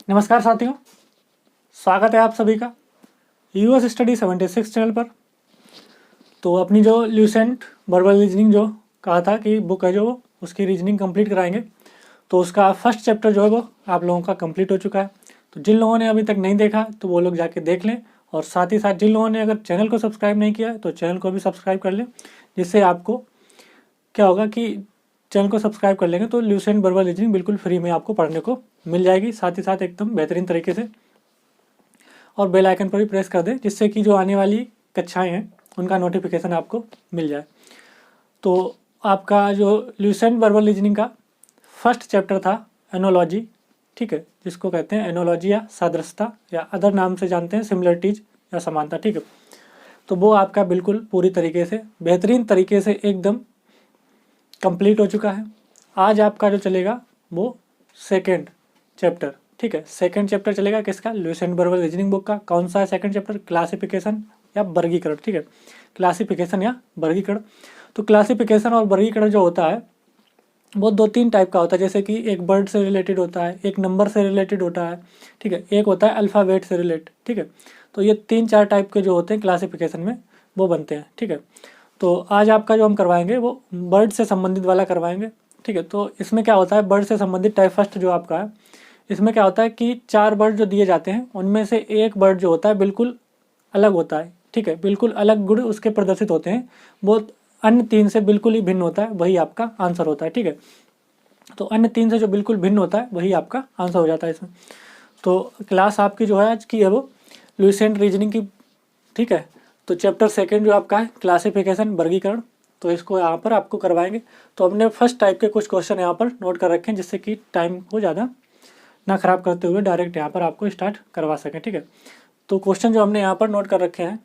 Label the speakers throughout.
Speaker 1: नमस्कार साथियों, स्वागत है आप सभी का यूएस स्टडी 76 चैनल पर। तो अपनी जो ल्यूसेंट वर्बल रीजनिंग जो कहा था कि बुक है जो उसकी रीजनिंग कंप्लीट कराएंगे, तो उसका फर्स्ट चैप्टर जो है वो आप लोगों का कंप्लीट हो चुका है। तो जिन लोगों ने अभी तक नहीं देखा तो वो लोग जाके देख लें, और साथ ही साथ जिन लोगों ने अगर चैनल को सब्सक्राइब नहीं किया है तो चैनल को भी सब्सक्राइब कर लें, जिससे आपको क्या होगा कि चैनल को सब्सक्राइब कर लेंगे तो ल्यूसेंट वर्बल रीजनिंग बिल्कुल फ्री में आपको पढ़ने को मिल जाएगी, साथ ही साथ एकदम बेहतरीन तरीके से। और बेल आइकन पर भी प्रेस कर दें, जिससे कि जो आने वाली कक्षाएं हैं उनका नोटिफिकेशन आपको मिल जाए। तो आपका जो ल्यूसेंट वर्बल रीजनिंग का फर्स्ट चैप्टर था एनोलॉजी, ठीक है, जिसको कहते हैं एनोलॉजी या सादृश्यता, या अदर नाम से जानते हैं सिमिलरिटीज या समानता, ठीक है। तो वो आपका बिल्कुल पूरी तरीके से बेहतरीन तरीके से एकदम कंप्लीट हो चुका है। आज आपका जो चलेगा वो सेकेंड चैप्टर, ठीक है। सेकंड चैप्टर चलेगा किसका? ल्यूसेंट वर्बल रीजनिंग बुक का। कौन सा है सेकंड चैप्टर? क्लासिफिकेशन या वर्गीकरण, ठीक है। क्लासिफिकेशन या वर्गीकरण। तो क्लासिफिकेशन और वर्गीकरण जो होता है वो दो तीन टाइप का होता है, जैसे कि एक वर्ड से रिलेटेड होता है, एक नंबर से रिलेटेड होता है, ठीक है, एक होता है अल्फ़ाबेट से रिलेटेड, ठीक है। तो ये तीन चार टाइप के जो होते हैं क्लासिफिकेशन में वो बनते हैं, ठीक है। तो आज आपका जो हम करवाएंगे वो बर्ड से संबंधित वाला करवाएंगे, ठीक है। तो इसमें क्या होता है, बर्ड से संबंधित टाइप फर्स्ट जो आपका है, इसमें क्या होता है कि चार बर्ड जो दिए जाते हैं उनमें से एक बर्ड जो होता है बिल्कुल अलग होता है, ठीक है, बिल्कुल अलग गुण उसके प्रदर्शित होते हैं, वो अन्य तीन से बिल्कुल ही भिन्न होता है, वही आपका आंसर होता है, ठीक है। तो अन्य तीन से जो बिल्कुल भिन्न होता है वही आपका आंसर हो जाता है इसमें। तो क्लास आपकी जो है आज की है वो ल्यूसेंट रीजनिंग की, ठीक है। तो चैप्टर सेकेंड जो आपका है क्लासिफिकेशन वर्गीकरण, तो इसको यहाँ पर आपको करवाएंगे। तो हमने फर्स्ट टाइप के कुछ क्वेश्चन यहाँ पर नोट कर रखे हैं, जिससे कि टाइम को ज़्यादा ना ख़राब करते हुए डायरेक्ट यहाँ पर आपको स्टार्ट करवा सकें, ठीक है। तो क्वेश्चन जो हमने यहाँ पर नोट कर रखे हैं,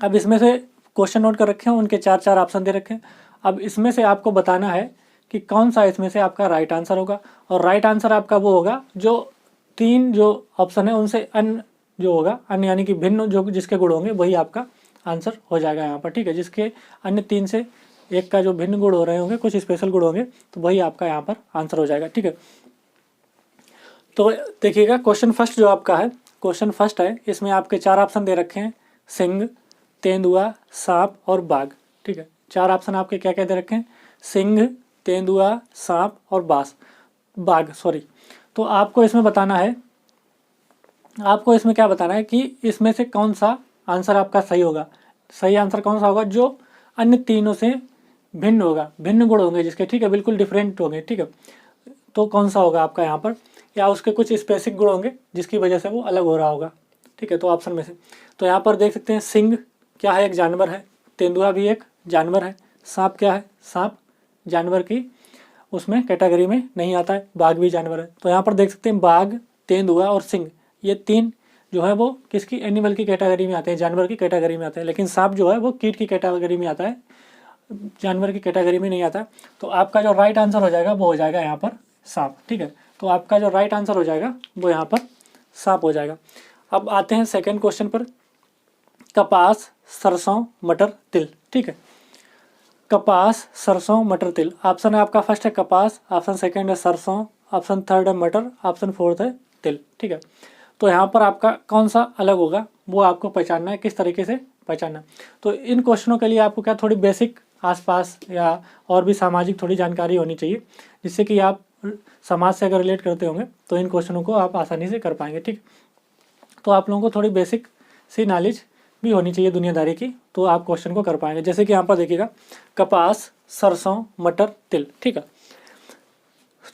Speaker 1: अब इसमें से क्वेश्चन नोट कर रखे हैं, उनके चार चार ऑप्शन दे रखे हैं। अब इसमें से आपको बताना है कि कौन सा इसमें से आपका राइट आंसर होगा, और राइट आंसर आपका वो होगा जो तीन जो ऑप्शन है उनसे अन्य जो होगा, अन्य यानी कि भिन्न जो जिसके गुण होंगे वही आपका आंसर हो जाएगा यहाँ पर, ठीक है। जिसके अन्य तीन से एक का जो भिन्न गुण हो रहे होंगे, कुछ स्पेशल गुण होंगे, तो वही आपका यहाँ पर आंसर हो जाएगा, ठीक है। तो देखिएगा क्वेश्चन फर्स्ट जो आपका है, क्वेश्चन फर्स्ट है, इसमें आपके चार ऑप्शन दे रखे हैं, सिंह, तेंदुआ, सांप और बाघ, ठीक है। चार ऑप्शन आपके क्या क्या दे रखे हैं? सिंह, तेंदुआ, सांप और बाघ, सॉरी। तो आपको इसमें बताना है, आपको इसमें क्या बताना है कि इसमें से कौन सा आंसर आपका सही होगा। सही आंसर कौन सा होगा? जो अन्य तीनों से भिन्न होगा, भिन्न गुण होंगे जिसके, ठीक है, बिल्कुल डिफरेंट होंगे, ठीक है। तो कौन सा होगा आपका यहाँ पर, या उसके कुछ स्पेसिफिक गुण होंगे जिसकी वजह से वो अलग हो रहा होगा, ठीक है। तो ऑप्शन में से तो यहाँ पर देख सकते हैं, सिंह क्या है? एक जानवर है। तेंदुआ भी एक जानवर है। सांप क्या है? सांप जानवर की उसमें कैटेगरी में नहीं आता है। बाघ भी जानवर है। तो यहाँ पर देख सकते हैं बाघ, तेंदुआ और सिंह, ये तीन जो है वो किसकी? एनिमल की कैटेगरी में आते हैं, जानवर की कैटेगरी में आते हैं। लेकिन सांप जो है वो कीट की कैटेगरी में आता है, जानवर की कैटेगरी में नहीं आता। तो आपका जो राइट आंसर हो जाएगा वो हो जाएगा यहाँ पर सांप, ठीक है। तो आपका जो राइट आंसर हो जाएगा वो यहाँ पर सांप हो जाएगा। अब आते हैं सेकंड क्वेश्चन पर, कपास, सरसों, मटर, तिल, ठीक है। कपास, सरसों, मटर, तिल, ऑप्शन है आपका फर्स्ट है कपास, ऑप्शन सेकंड है सरसों, ऑप्शन थर्ड है मटर, ऑप्शन फोर्थ है तिल, ठीक है। तो यहाँ पर आपका कौन सा अलग होगा वो आपको पहचानना है, किस तरीके से पहचानना। तो इन क्वेश्चनों के लिए आपको क्या थोड़ी बेसिक आसपास या और भी सामाजिक थोड़ी जानकारी होनी चाहिए, जिससे कि आप समाज से अगर रिलेट करते होंगे तो इन क्वेश्चनों को आप आसानी से कर पाएंगे, ठीक। तो आप लोगों को थोड़ी बेसिक सी नॉलेज भी होनी चाहिए दुनियादारी की, तो आप क्वेश्चन को कर पाएंगे। जैसे कि यहाँ पर देखिएगा, कपास, सरसों, मटर, तिल, ठीक है।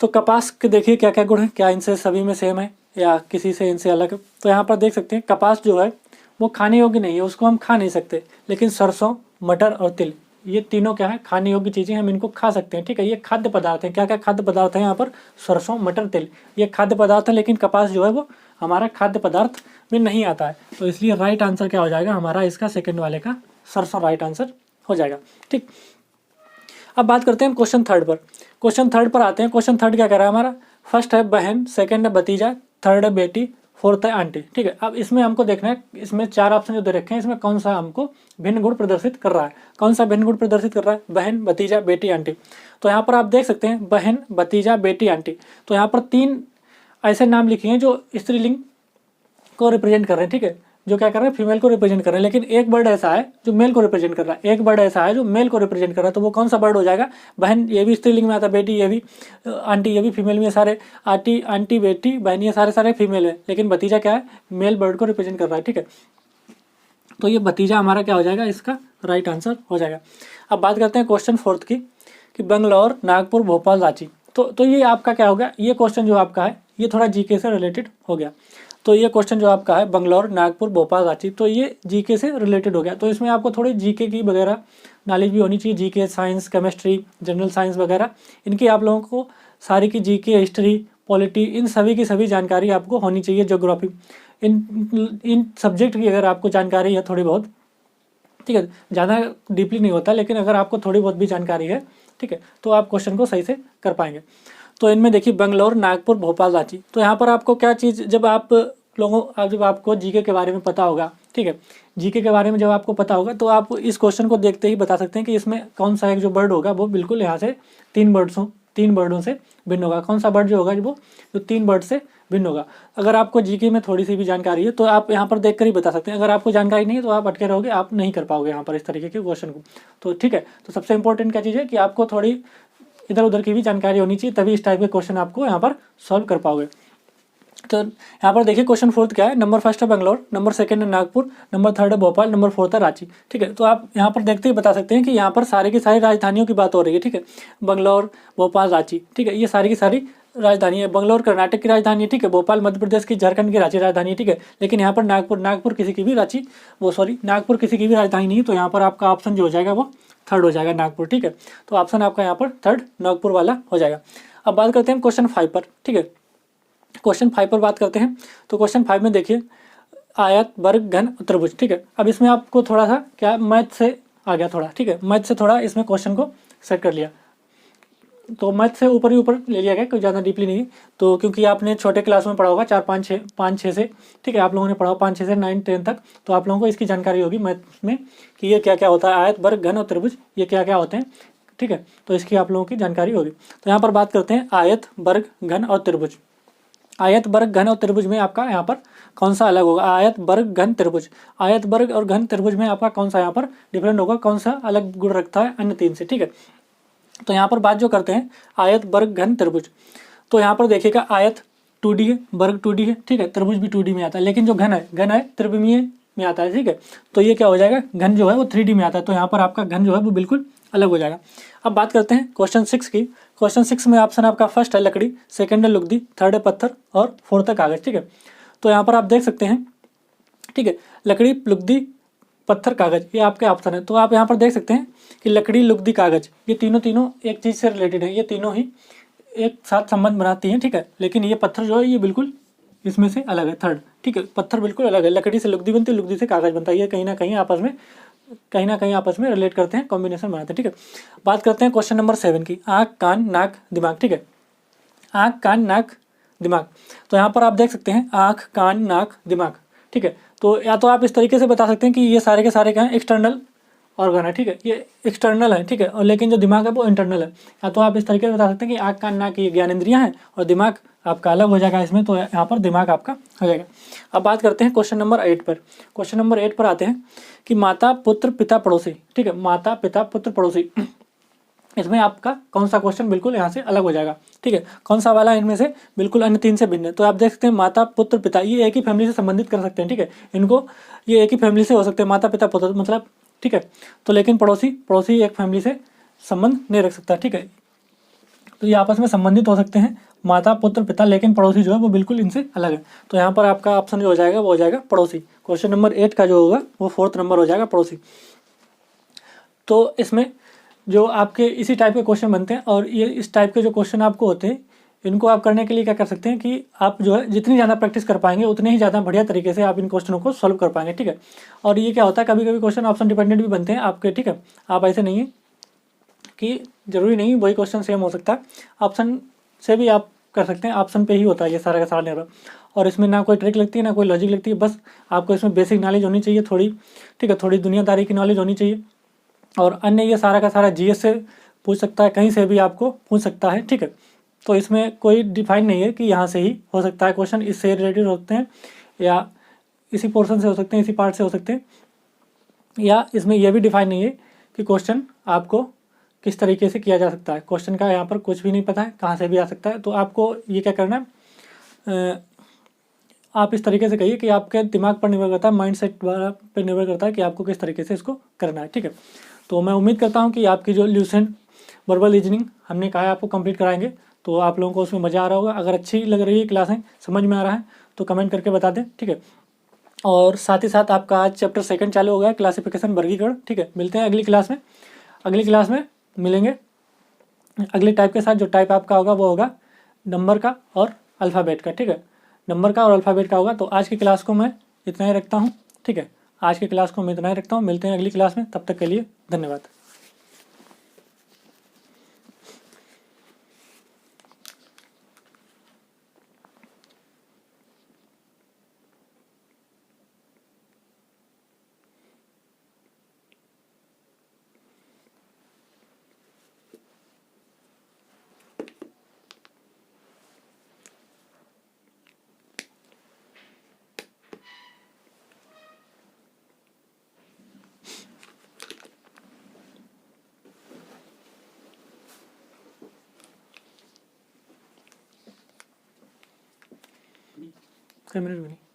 Speaker 1: तो कपास के देखिए क्या क्या गुण है, क्या इनसे सभी में सेम है या किसी से इनसे अलग है। तो यहाँ पर देख सकते हैं कपास जो है वो खाने योग्य नहीं है, उसको हम खा नहीं सकते। लेकिन सरसों, मटर और तिल, ये तीनों क्या है? खाने योग्य चीज़ें, हम इनको खा सकते हैं, ठीक है। ये खाद्य पदार्थ हैं। क्या क्या खाद्य पदार्थ हैं यहाँ पर? सरसों, मटर, तिल, ये खाद्य पदार्थ हैं। लेकिन कपास जो है वो हमारा खाद्य पदार्थ में नहीं आता है। तो इसलिए राइट आंसर क्या हो जाएगा हमारा इसका? सेकेंड वाले का सरसों राइट आंसर हो जाएगा, ठीक। अब बात करते हैं क्वेश्चन थर्ड पर। क्वेश्चन थर्ड पर आते हैं। क्वेश्चन थर्ड क्या कह रहा है हमारा? फर्स्ट है बहन, सेकंड है भतीजा, थर्ड है बेटी, फोर्थ है आंटी, ठीक है। अब इसमें हमको देखना है, इसमें चार ऑप्शन जो दे रखे हैं, इसमें कौन सा हमको भिन्न गुण प्रदर्शित कर रहा है। कौन सा भिन्न गुण प्रदर्शित कर रहा है? बहन, भतीजा, बेटी, आंटी। तो यहाँ पर आप देख सकते हैं बहन, भतीजा, बेटी, आंटी। तो यहाँ पर तीन ऐसे नाम लिखे हैं जो स्त्रीलिंग को रिप्रेजेंट कर रहे हैं, ठीक है, जो क्या कर रहे हैं, फीमेल को रिप्रेजेंट कर रहे हैं। लेकिन एक वर्ड ऐसा है जो मेल को रिप्रेजेंट कर रहा है, एक वर्ड ऐसा है जो मेल को रिप्रेजेंट कर रहा है, तो वो कौन सा वर्ड हो जाएगा? बहन ये भी स्त्रीलिंग में आता है, बेटी ये भी, आंटी ये भी फीमेल में, सारे आंटी आंटी बेटी बहन ये सारे सारे फीमेल है, लेकिन भतीजा क्या है, मेल वर्ड को रिप्रेजेंट कर रहा है, ठीक है। तो ये भतीजा हमारा क्या हो जाएगा, इसका राइट आंसर हो जाएगा। अब बात करते हैं क्वेश्चन 4 की, कि बंगलौर, नागपुर, भोपाल, रांची। तो ये आपका क्या हो गया, ये क्वेश्चन जो आपका है ये थोड़ा जीके से रिलेटेड हो गया। तो ये क्वेश्चन जो आपका है बंगलौर, नागपुर, भोपाल, रांची, तो ये जीके से रिलेटेड हो गया। तो इसमें आपको थोड़ी जीके की वगैरह नॉलेज भी होनी चाहिए, GK, science, chemistry, general science वगैरह, इनकी आप लोगों को सारी की जीके, हिस्ट्री, पॉलिटी, इन सभी की सभी जानकारी आपको होनी चाहिए, ज्योग्राफी, इन सब्जेक्ट की अगर आपको जानकारी है थोड़ी बहुत, ठीक है, ज़्यादा डीपली नहीं होता, लेकिन अगर आपको थोड़ी बहुत भी जानकारी है, ठीक है, तो आप क्वेश्चन को सही से कर पाएंगे। तो इनमें देखिए बंगलौर, नागपुर, भोपाल, रांची, तो यहाँ पर आपको क्या चीज़, जब आपको जीके के बारे में पता होगा, ठीक है, जीके के बारे में जब आपको पता होगा तो आप इस क्वेश्चन को देखते ही बता सकते हैं कि इसमें कौन सा एक जो वर्ड होगा वो बिल्कुल यहाँ से तीन वर्डों से भिन्न होगा। कौन सा वर्ड जो होगा वो जो 3 वर्ड से भिन्न होगा। अगर आपको जीके में थोड़ी सी भी जानकारी है तो आप यहाँ पर देख कर ही बता सकते हैं। अगर आपको जानकारी नहीं है तो आप अटके रहोगे, आप नहीं कर पाओगे यहाँ पर इस तरीके के क्वेश्चन को। तो ठीक है, तो सबसे इंपॉर्टेंट क्या चीज़ है कि आपको थोड़ी इधर उधर की भी जानकारी होनी चाहिए, तभी इस टाइप के क्वेश्चन आपको यहाँ पर सॉल्व कर पाओगे। तो यहाँ पर देखिए क्वेश्चन 4 क्या है, नंबर 1 है बंगलौर, नंबर 2 है नागपुर, नंबर 3 है भोपाल, नंबर 4 है रांची, ठीक है। तो आप यहाँ पर देखते ही बता सकते हैं कि यहाँ पर सारी की सारी राजधानियों की बात हो रही है, ठीक है, बंगलौर, भोपाल, रांची, ठीक है, ये सारी की सारी राजधानी है। बंगलौर कर्नाटक की राजधानी है, ठीक है, भोपाल मध्य प्रदेश की, झारखंड की राजधानी है, ठीक है, लेकिन यहाँ पर नागपुर किसी की भी नागपुर किसी की भी राजधानी नहीं है। तो यहाँ पर आपका ऑप्शन जो हो जाएगा वो 3rd हो जाएगा, नागपुर, ठीक है। तो ऑप्शन आपका यहाँ पर 3rd नागपुर वाला हो जाएगा। अब बात करते हैं क्वेश्चन 5 पर, ठीक है, क्वेश्चन 5 पर बात करते हैं। तो क्वेश्चन 5 में देखिए आयत, वर्ग, घन, त्रिभुज, ठीक है। अब इसमें आपको थोड़ा सा क्या मैथ से आ गया थोड़ा, ठीक है, मैथ से थोड़ा इसमें क्वेश्चन को सेट कर लिया। तो मैथ से ऊपर ही ऊपर ले लिया गया, कोई ज़्यादा डीपली नहीं। तो क्योंकि आपने छोटे क्लास में पढ़ा होगा 4 5 6 से, ठीक है, आप लोगों ने पढ़ा 5 6 से 9 10 तक, तो आप लोगों को इसकी जानकारी होगी मैथ में कि ये क्या क्या होता है, आयत, वर्ग, घन और त्रिभुज, ये क्या क्या होते हैं, ठीक है। तो इसकी आप लोगों की जानकारी होगी। तो यहाँ पर बात करते हैं आयत, वर्ग, घन और त्रिभुज। आयत, वर्ग, घन और त्रिभुज में आपका यहाँ पर कौन सा अलग होगा, आयत, वर्ग, घन, त्रिभुज, आयत, वर्ग और घन त्रिभुज में आपका कौन सा यहाँ पर डिफरेंट होगा, कौन सा अलग गुण रखता है अन्य 3 से, ठीक है। तो यहाँ पर बात जो करते हैं आयत, वर्ग, घन, त्रिभुज, तो यहाँ पर देखिएगा आयत 2D है, वर्ग 2D है, ठीक है, त्रिभुज भी 2D में आता है, लेकिन जो घन है त्रिविमीय में आता है, ठीक है। तो ये क्या हो जाएगा, घन जो है वो 3D में आता है, तो यहाँ पर आपका घन जो है वो बिल्कुल अलग हो जाएगा। अब बात करते हैं क्वेश्चन 6 की। क्वेश्चन 6 में ऑप्शन आपका 1st है लकड़ी, 2nd है लुगदी, 3rd है पत्थर और 4th है कागज, ठीक है। तो यहाँ पर आप देख सकते हैं, ठीक है, लकड़ी, लुगदी, पत्थर, कागज, ये आपके ऑप्शन है। तो आप यहाँ पर देख सकते हैं कि लकड़ी, लुगदी, कागज, ये तीनों एक चीज़ से रिलेटेड है, ये तीनों ही एक साथ संबंध बनाती हैं, ठीक है। लेकिन ये पत्थर जो है ये बिल्कुल इसमें से अलग है, 3rd, ठीक है, पत्थर बिल्कुल अलग है। लकड़ी से लुगदी बनती है, लुगदी से कागज बनता है, ये कहीं ना कहीं आपस में रिलेट करते हैं, कॉम्बिनेशन बनाते हैं, ठीक है। बात करते हैं क्वेश्चन नंबर 7 की, आँख, कान, नाक, दिमाग, ठीक है, आँख, कान, नाक, दिमाग। तो यहाँ पर आप देख सकते हैं आँख, कान, नाक, दिमाग, ठीक है। तो या तो आप इस तरीके से बता सकते हैं कि ये सारे के सारे क्या हैं, एक्सटर्नल ऑर्गन है, ठीक है, ये एक्सटर्नल है, ठीक है, और लेकिन जो दिमाग है वो इंटरनल है। या तो आप इस तरीके से बता सकते हैं कि आँख, कान, नाक ये ज्ञानेंद्रियाँ हैं और दिमाग आपका अलग हो जाएगा इसमें, तो यहाँ पर दिमाग आपका हो जाएगा। अब बात करते हैं क्वेश्चन नंबर 8 पर। क्वेश्चन नंबर 8 पर आते हैं कि माता, पुत्र, पिता, पड़ोसी, ठीक है, माता, पिता, पुत्र, पड़ोसी, इसमें आपका कौन सा क्वेश्चन बिल्कुल यहाँ से अलग हो जाएगा, ठीक है, कौन सा वाला इनमें से बिल्कुल अन्य 3 से भिन्न है। तो आप देख सकते हैं माता, पुत्र, पिता, ये एक ही फैमिली से संबंधित कर सकते हैं, ठीक है, इनको ये एक ही फैमिली से हो सकते हैं, माता, पिता, पुत्र, मतलब, ठीक है। तो लेकिन पड़ोसी एक फैमिली से संबंध नहीं रख सकता, ठीक है। तो ये आपस में संबंधित हो सकते हैं माता, पुत्र, पिता, लेकिन पड़ोसी जो है वो बिल्कुल इनसे अलग है। तो यहाँ पर आपका ऑप्शन जो हो जाएगा वो हो जाएगा पड़ोसी। क्वेश्चन नंबर 8 का जो होगा वो 4th नंबर हो जाएगा, पड़ोसी। तो इसमें जो आपके इसी टाइप के क्वेश्चन बनते हैं, और ये इस टाइप के जो क्वेश्चन आपको होते हैं इनको आप करने के लिए क्या कर सकते हैं कि आप जो है जितनी ज़्यादा प्रैक्टिस कर पाएंगे उतने ही ज़्यादा बढ़िया तरीके से आप इन क्वेश्चनों को सॉल्व कर पाएंगे, ठीक है। और ये क्या होता है, कभी कभी क्वेश्चन ऑप्शन डिपेंडेंट भी बनते हैं आपके, ठीक है। आप ऐसे नहीं है कि जरूरी नहीं वही क्वेश्चन सेम हो सकता है, ऑप्शन से भी आप कर सकते हैं, ऑप्शन पे ही होता है ये सारा का सारा निर्भर। और इसमें ना कोई ट्रिक लगती है ना कोई लॉजिक लगती है, बस आपको इसमें बेसिक नॉलेज होनी चाहिए थोड़ी, ठीक है, थोड़ी दुनियादारी की नॉलेज होनी चाहिए। और अन्य ये सारा का सारा जीएस से पूछ सकता है, कहीं से भी आपको पूछ सकता है, ठीक है। तो इसमें कोई डिफाइन नहीं है कि यहाँ से ही हो सकता है क्वेश्चन, इससे रिलेटेड हो सकते हैं या इसी पोर्शन से हो सकते हैं, इसी पार्ट से हो सकते हैं, या इसमें यह भी डिफाइन नहीं है कि क्वेश्चन आपको किस तरीके से किया जा सकता है। क्वेश्चन का यहाँ पर कुछ भी नहीं पता है, कहाँ से भी आ सकता है। तो आपको ये क्या करना है, आप इस तरीके से कहिए कि आपके दिमाग पर निर्भर करता है, माइंड सेट पर निर्भर करता है कि आपको किस तरीके से इसको करना है। ठीक है, तो मैं उम्मीद करता हूँ कि आपकी जो ल्यूसेंट वर्बल रीजनिंग हमने कहा है आपको कंप्लीट कराएंगे, तो आप लोगों को उसमें मज़ा आ रहा होगा। अगर अच्छी लग रही है क्लासें, समझ में आ रहा है, तो कमेंट करके बता दें। ठीक है, और साथ ही साथ आपका आज चैप्टर 2 चालू हो गया है, क्लासिफिकेशन, वर्गीकरण। ठीक है, मिलते हैं अगली क्लास में। अगली क्लास में मिलेंगे अगले टाइप के साथ। जो टाइप आपका होगा वो होगा नंबर का और अल्फ़ाबेट का। ठीक है, नंबर का और अल्फ़ाबेट का होगा। तो आज की क्लास को मैं इतना ही रखता हूँ। ठीक है, आज की क्लास को मैं इतना ही रखता हूँ। मिलते हैं अगली क्लास में, तब तक के लिए धन्यवाद। मिनट भी नहीं।